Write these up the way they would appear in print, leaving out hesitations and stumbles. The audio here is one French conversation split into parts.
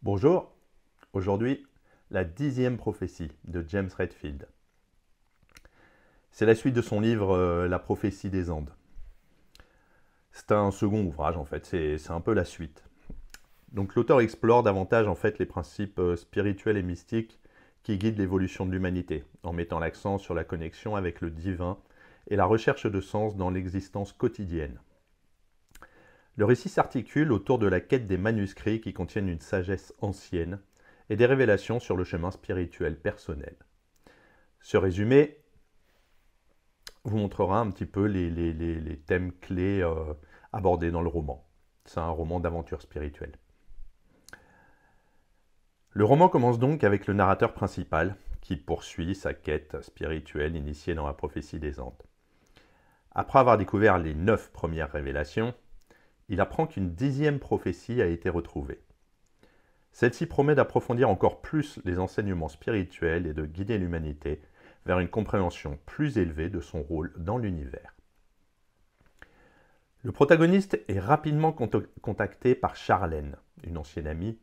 Bonjour, aujourd'hui la 10e prophétie de James Redfield. C'est la suite de son livre La prophétie des Andes. C'est un second ouvrage en fait, c'est un peu la suite. Donc l'auteur explore davantage en fait les principes spirituels et mystiques qui guident l'évolution de l'humanité, en mettant l'accent sur la connexion avec le divin et la recherche de sens dans l'existence quotidienne. Le récit s'articule autour de la quête des manuscrits qui contiennent une sagesse ancienne et des révélations sur le chemin spirituel personnel. Ce résumé vous montrera un petit peu les thèmes clés abordés dans le roman. C'est un roman d'aventure spirituelle. Le roman commence donc avec le narrateur principal qui poursuit sa quête spirituelle initiée dans la prophétie des Andes. Après avoir découvert les 9 premières révélations, il apprend qu'une 10e prophétie a été retrouvée. Celle-ci promet d'approfondir encore plus les enseignements spirituels et de guider l'humanité vers une compréhension plus élevée de son rôle dans l'univers. Le protagoniste est rapidement contacté par Charlène, une ancienne amie,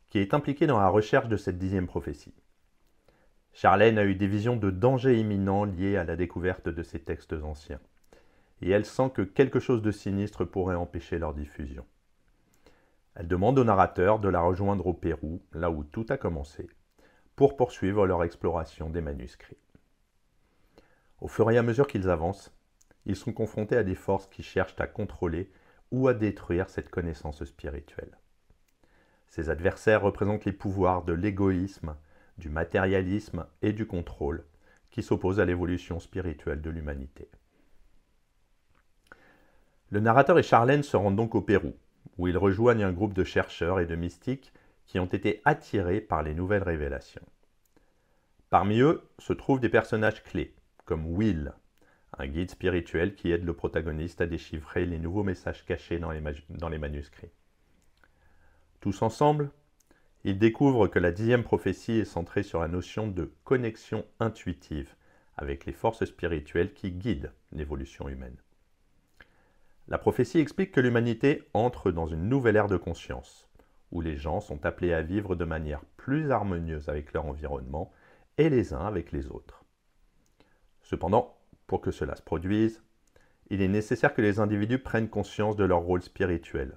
qui est impliquée dans la recherche de cette 10e prophétie. Charlène a eu des visions de danger imminent liés à la découverte de ces textes anciens, et elle sent que quelque chose de sinistre pourrait empêcher leur diffusion. Elle demande au narrateur de la rejoindre au Pérou, là où tout a commencé, pour poursuivre leur exploration des manuscrits. Au fur et à mesure qu'ils avancent, ils sont confrontés à des forces qui cherchent à contrôler ou à détruire cette connaissance spirituelle. Ces adversaires représentent les pouvoirs de l'égoïsme, du matérialisme et du contrôle qui s'opposent à l'évolution spirituelle de l'humanité. Le narrateur et Charlène se rendent donc au Pérou, où ils rejoignent un groupe de chercheurs et de mystiques qui ont été attirés par les nouvelles révélations. Parmi eux se trouvent des personnages clés, comme Will, un guide spirituel qui aide le protagoniste à déchiffrer les nouveaux messages cachés dans les manuscrits. Tous ensemble, ils découvrent que la 10e prophétie est centrée sur la notion de connexion intuitive avec les forces spirituelles qui guident l'évolution humaine. La prophétie explique que l'humanité entre dans une nouvelle ère de conscience, où les gens sont appelés à vivre de manière plus harmonieuse avec leur environnement et les uns avec les autres. Cependant, pour que cela se produise, il est nécessaire que les individus prennent conscience de leur rôle spirituel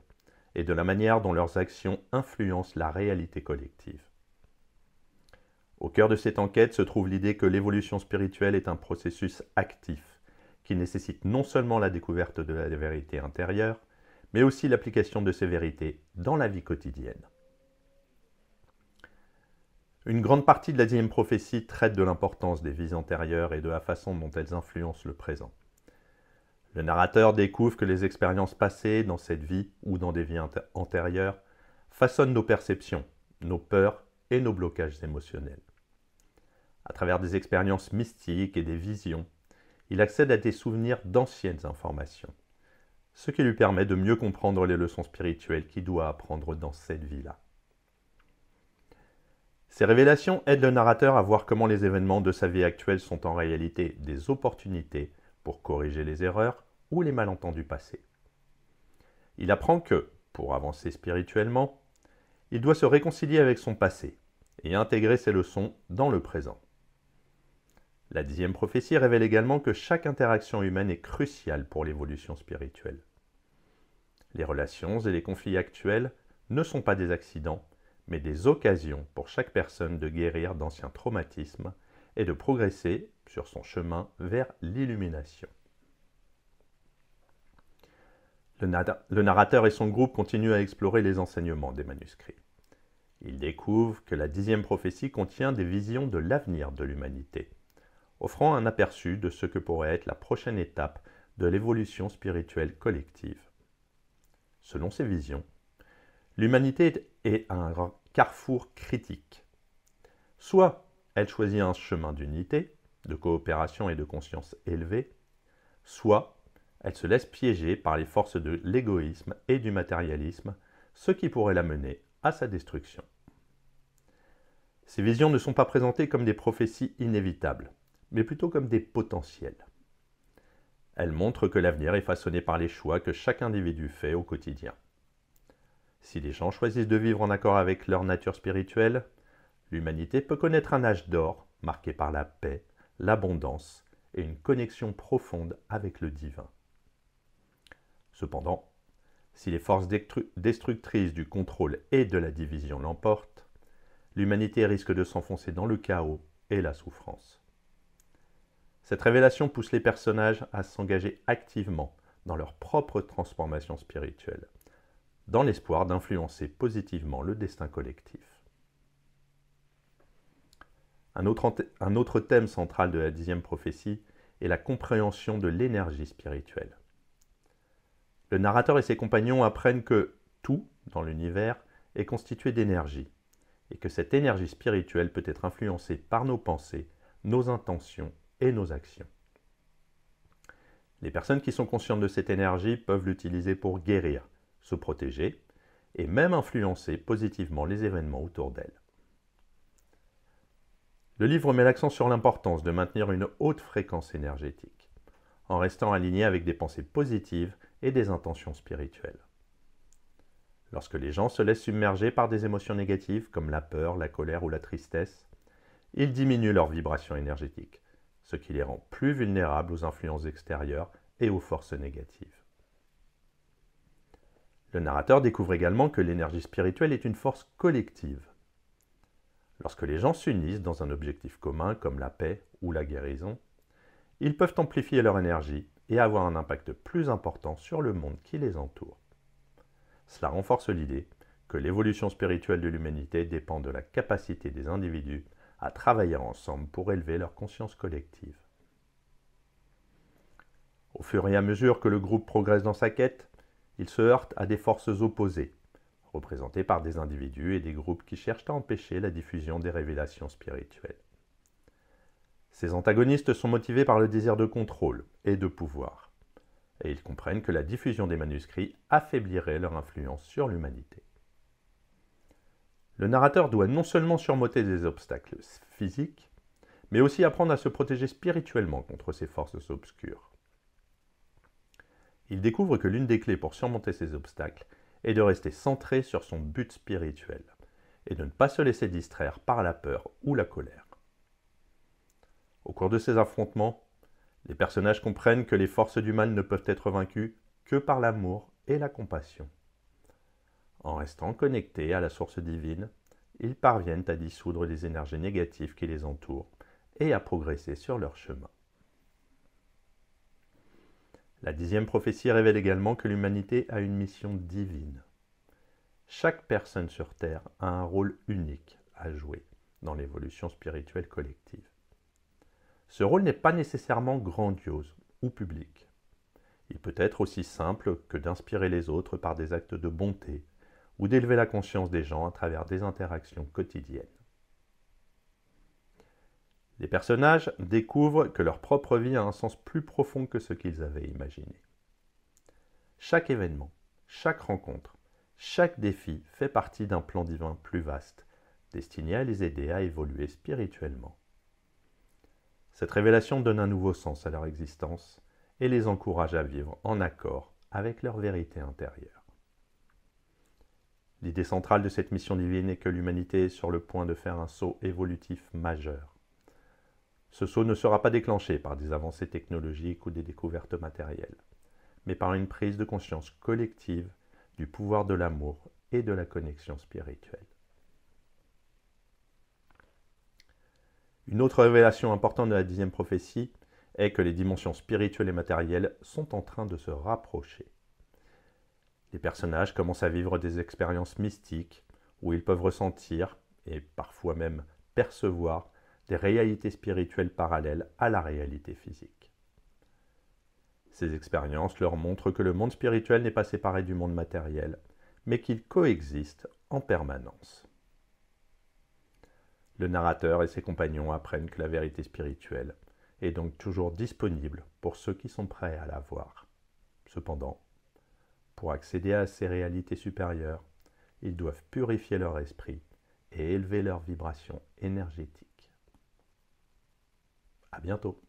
et de la manière dont leurs actions influencent la réalité collective. Au cœur de cette enquête se trouve l'idée que l'évolution spirituelle est un processus actif qui nécessite non seulement la découverte de la vérité intérieure, mais aussi l'application de ces vérités dans la vie quotidienne. Une grande partie de la 10e prophétie traite de l'importance des vies antérieures et de la façon dont elles influencent le présent. Le narrateur découvre que les expériences passées dans cette vie ou dans des vies antérieures façonnent nos perceptions, nos peurs et nos blocages émotionnels. À travers des expériences mystiques et des visions, il accède à des souvenirs d'anciennes informations, ce qui lui permet de mieux comprendre les leçons spirituelles qu'il doit apprendre dans cette vie-là. Ces révélations aident le narrateur à voir comment les événements de sa vie actuelle sont en réalité des opportunités pour corriger les erreurs ou les malentendus passés. Il apprend que, pour avancer spirituellement, il doit se réconcilier avec son passé et intégrer ses leçons dans le présent. La 10e prophétie révèle également que chaque interaction humaine est cruciale pour l'évolution spirituelle. Les relations et les conflits actuels ne sont pas des accidents, mais des occasions pour chaque personne de guérir d'anciens traumatismes et de progresser sur son chemin vers l'illumination. Le narrateur et son groupe continuent à explorer les enseignements des manuscrits. Ils découvrent que la 10e prophétie contient des visions de l'avenir de l'humanité, offrant un aperçu de ce que pourrait être la prochaine étape de l'évolution spirituelle collective. Selon ces visions, l'humanité est à un carrefour critique. Soit elle choisit un chemin d'unité, de coopération et de conscience élevée, soit elle se laisse piéger par les forces de l'égoïsme et du matérialisme, ce qui pourrait la mener à sa destruction. Ces visions ne sont pas présentées comme des prophéties inévitables, mais plutôt comme des potentiels. Elles montrent que l'avenir est façonné par les choix que chaque individu fait au quotidien. Si les gens choisissent de vivre en accord avec leur nature spirituelle, l'humanité peut connaître un âge d'or marqué par la paix, l'abondance et une connexion profonde avec le divin. Cependant, si les forces destructrices du contrôle et de la division l'emportent, l'humanité risque de s'enfoncer dans le chaos et la souffrance. Cette révélation pousse les personnages à s'engager activement dans leur propre transformation spirituelle, dans l'espoir d'influencer positivement le destin collectif. Un autre thème central de la 10e prophétie est la compréhension de l'énergie spirituelle. Le narrateur et ses compagnons apprennent que tout, dans l'univers, est constitué d'énergie, et que cette énergie spirituelle peut être influencée par nos pensées, nos intentions et nos actions. Les personnes qui sont conscientes de cette énergie peuvent l'utiliser pour guérir, se protéger et même influencer positivement les événements autour d'elles. Le livre met l'accent sur l'importance de maintenir une haute fréquence énergétique, en restant aligné avec des pensées positives et des intentions spirituelles. Lorsque les gens se laissent submerger par des émotions négatives comme la peur, la colère ou la tristesse, ils diminuent leur vibration énergétique, ce qui les rend plus vulnérables aux influences extérieures et aux forces négatives. Le narrateur découvre également que l'énergie spirituelle est une force collective. Lorsque les gens s'unissent dans un objectif commun comme la paix ou la guérison, ils peuvent amplifier leur énergie et avoir un impact plus important sur le monde qui les entoure. Cela renforce l'idée que l'évolution spirituelle de l'humanité dépend de la capacité des individus à travailler ensemble pour élever leur conscience collective. Au fur et à mesure que le groupe progresse dans sa quête, il se heurte à des forces opposées, représentées par des individus et des groupes qui cherchent à empêcher la diffusion des révélations spirituelles. Ces antagonistes sont motivés par le désir de contrôle et de pouvoir, et ils comprennent que la diffusion des manuscrits affaiblirait leur influence sur l'humanité. Le narrateur doit non seulement surmonter des obstacles physiques, mais aussi apprendre à se protéger spirituellement contre ces forces obscures. Il découvre que l'une des clés pour surmonter ces obstacles est de rester centré sur son but spirituel et de ne pas se laisser distraire par la peur ou la colère. Au cours de ces affrontements, les personnages comprennent que les forces du mal ne peuvent être vaincues que par l'amour et la compassion. En restant connectés à la source divine, ils parviennent à dissoudre les énergies négatives qui les entourent et à progresser sur leur chemin. La 10e prophétie révèle également que l'humanité a une mission divine. Chaque personne sur Terre a un rôle unique à jouer dans l'évolution spirituelle collective. Ce rôle n'est pas nécessairement grandiose ou public. Il peut être aussi simple que d'inspirer les autres par des actes de bonté ou d'élever la conscience des gens à travers des interactions quotidiennes. Les personnages découvrent que leur propre vie a un sens plus profond que ce qu'ils avaient imaginé. Chaque événement, chaque rencontre, chaque défi fait partie d'un plan divin plus vaste, destiné à les aider à évoluer spirituellement. Cette révélation donne un nouveau sens à leur existence et les encourage à vivre en accord avec leur vérité intérieure. L'idée centrale de cette mission divine est que l'humanité est sur le point de faire un saut évolutif majeur. Ce saut ne sera pas déclenché par des avancées technologiques ou des découvertes matérielles, mais par une prise de conscience collective du pouvoir de l'amour et de la connexion spirituelle. Une autre révélation importante de la 10e prophétie est que les dimensions spirituelles et matérielles sont en train de se rapprocher. Les personnages commencent à vivre des expériences mystiques où ils peuvent ressentir, et parfois même percevoir, des réalités spirituelles parallèles à la réalité physique. Ces expériences leur montrent que le monde spirituel n'est pas séparé du monde matériel, mais qu'ils coexistent en permanence. Le narrateur et ses compagnons apprennent que la vérité spirituelle est donc toujours disponible pour ceux qui sont prêts à la voir. Cependant, pour accéder à ces réalités supérieures, ils doivent purifier leur esprit et élever leur vibration énergétique. À bientôt.